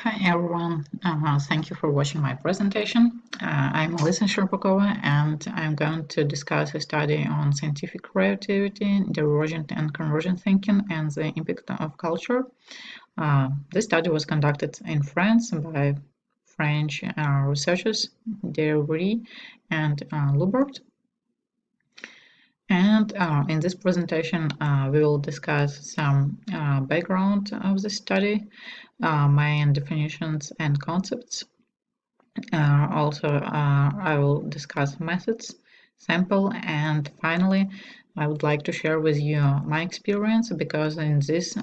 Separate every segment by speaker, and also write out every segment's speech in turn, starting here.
Speaker 1: Hi everyone, thank you for watching my presentation. I'm Melissa Sherpakova and I'm going to discuss a study on scientific creativity, divergent and convergent thinking and the impact of culture. This study was conducted in France by French researchers Derry and Lubert. And in this presentation, we will discuss some background of the study, main definitions and concepts. Also, I will discuss methods, sample, and finally, I would like to share with you my experience because in this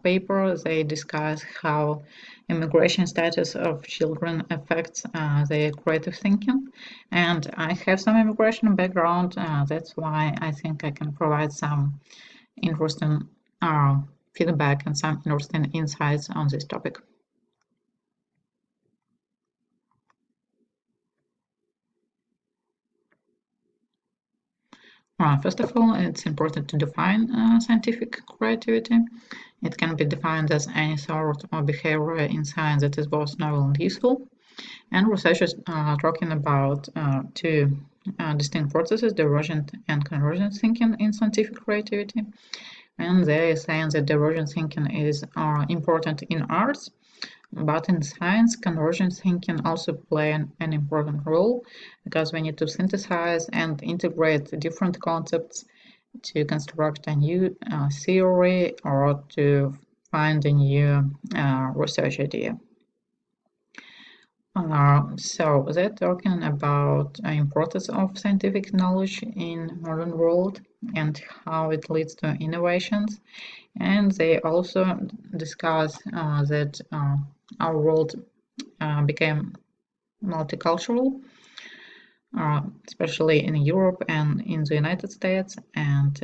Speaker 1: paper they discuss how immigration status of children affects their creative thinking. And I have some immigration background, that's why I think I can provide some interesting feedback and some interesting insights on this topic. First of all, it's important to define scientific creativity. It can be defined as any sort of behavior in science that is both novel and useful. And researchers are talking about two distinct processes, divergent and convergent thinking in scientific creativity. And they are saying that divergent thinking is important in arts, but in science, convergent thinking also play an important role because we need to synthesize and integrate different concepts to construct a new theory or to find a new research idea. So they're talking about the importance of scientific knowledge in modern world and how it leads to innovations. And they also discuss that our world became multicultural, especially in Europe and in the United States. And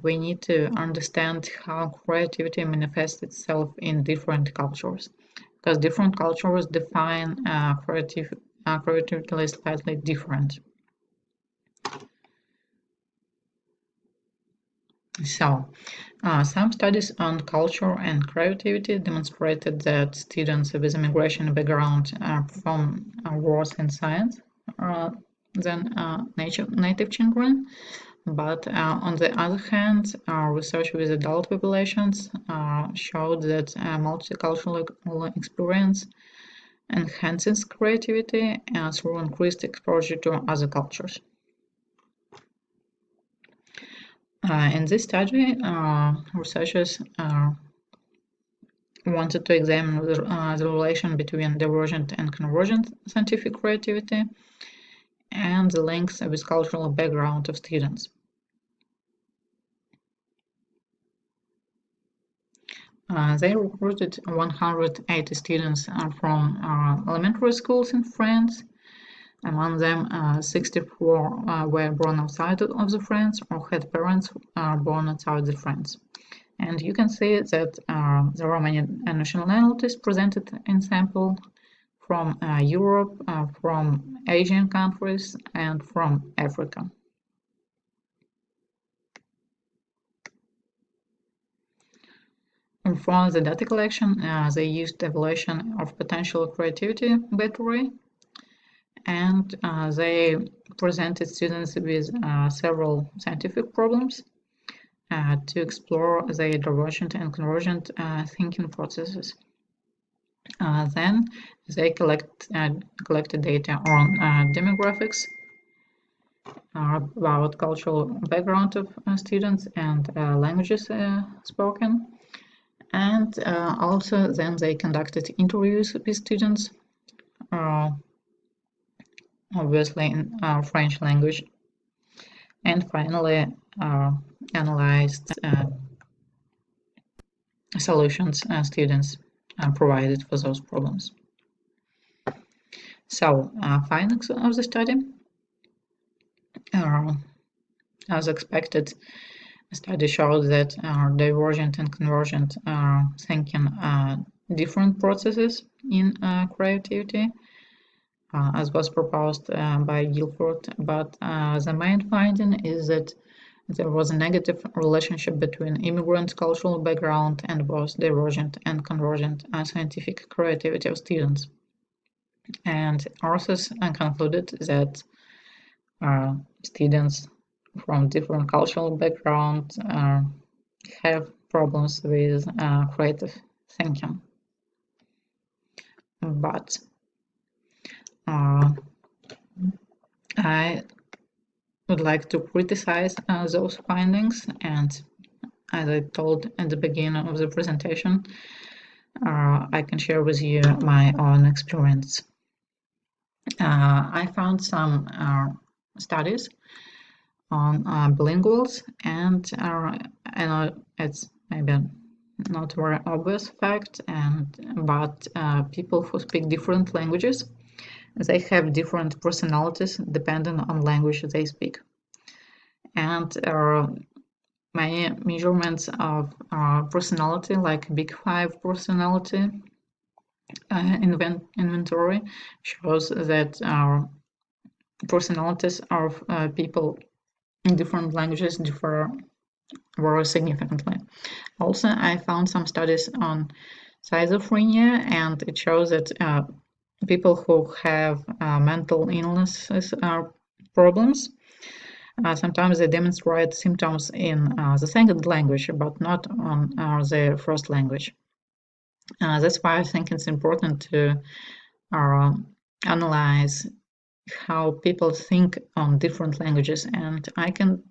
Speaker 1: we need to understand how creativity manifests itself in different cultures, because different cultures define creativity slightly different. So, some studies on culture and creativity demonstrated that students with immigration background perform worse in science than native children. But on the other hand, research with adult populations showed that multicultural experience enhances creativity through increased exposure to other cultures. In this study, researchers wanted to examine the relation between divergent and convergent scientific creativity and the links with cultural background of students. They recruited 180 students from elementary schools in France. Among them, 64 were born outside of the France or had parents born outside the France. And you can see that there are many nationalities presented in sample from Europe, from Asian countries, and from Africa. And for the data collection, they used evaluation of potential creativity battery, and they presented students with several scientific problems to explore the divergent and convergent thinking processes. Then they collected data on demographics, about cultural background of students and languages spoken. And also then they conducted interviews with students, obviously in French language. And finally analyzed solutions students provided for those problems. So findings of the study. As expected, the study showed that divergent and convergent thinking are different processes in creativity, as was proposed by Guilford, but the main finding is that there was a negative relationship between immigrant cultural background and both divergent and convergent scientific creativity of students. And authors concluded that students from different cultural backgrounds have problems with creative thinking. But I would like to criticize those findings, and as I told at the beginning of the presentation, I can share with you my own experience. I found some studies on bilinguals, and I know it's maybe not a very obvious fact, but people who speak different languages, they have different personalities depending on language they speak. And many measurements of personality, like Big Five personality inventory, shows that personalities of people in different languages differ very significantly. Also, I found some studies on schizophrenia, and it shows that people who have mental illnesses problems, sometimes they demonstrate symptoms in the second language, but not on their first language. That's why I think it's important to analyze how people think on different languages. And I can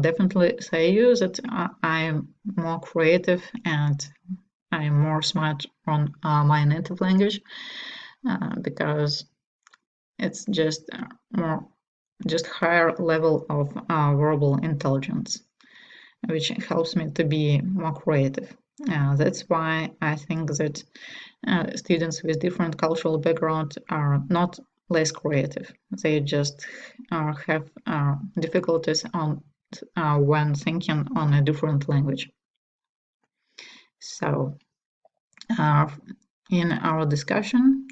Speaker 1: definitely say you that I am more creative and I am more smart on my native language because it's just higher level of verbal intelligence, which helps me to be more creative. That's why I think that students with different cultural background are not less creative. They just have difficulties on when thinking on a different language. So, in our discussion,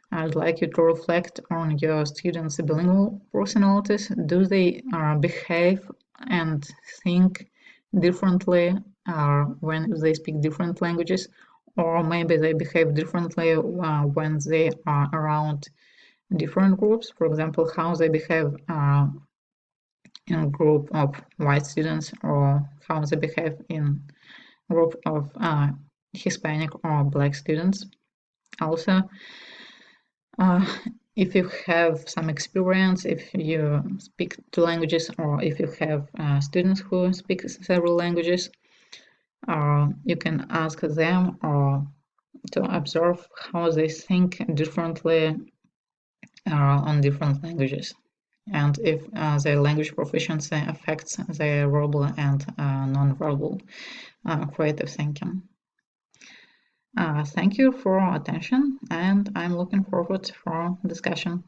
Speaker 1: I would like you to reflect on your students' bilingual personalities. Do they behave and think differently when they speak different languages? Or maybe they behave differently when they are around different groups. For example, how they behave in a group of white students, or how they behave in a group of Hispanic or Black students. Also, if you have some experience, if you speak two languages, or if you have students who speak several languages, you can ask them or to observe how they think differently on different languages, and if their language proficiency affects their verbal and non-verbal creative thinking. Thank you for attention, and I'm looking forward for discussion.